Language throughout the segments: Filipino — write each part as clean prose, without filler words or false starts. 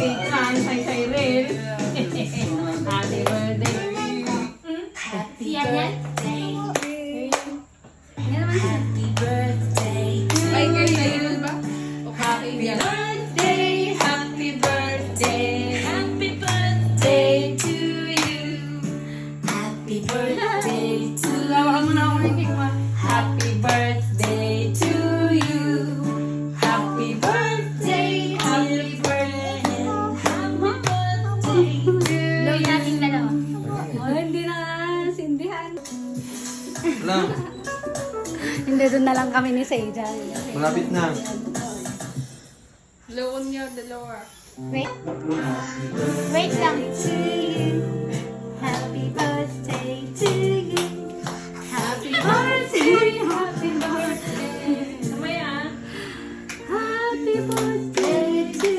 cake man, say rin. Happy birthday. Siya yan? Happy birthday. Ay, kayo na yun ba? Happy Birthday, happy birthday, happy birthday to you. Happy birthday to Lawakan mo na ako ng cake man. Happy birthday to you. Happy birthday, happy birthday, happy birthday to Low nating dalawa. Oh, hindi na sindihan. Wala. Hindi, doon na lang kami ni Sejan. Malapit na. Low niyo, dalawa. Wait. Wait lang. to you. Happy birthday to you. Happy birthday, happy birthday. Mamaya. Happy birthday to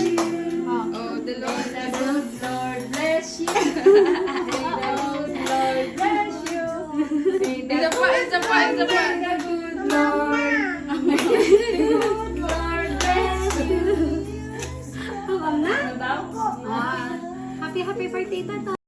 you. Oh, dalawa. May the good Lord bless you. May the good Lord bless you. Isa pa, isa pa, isa pa. May the good Lord. May the good Lord bless you. Habang na. Ano daw? Happy birthday, Tata.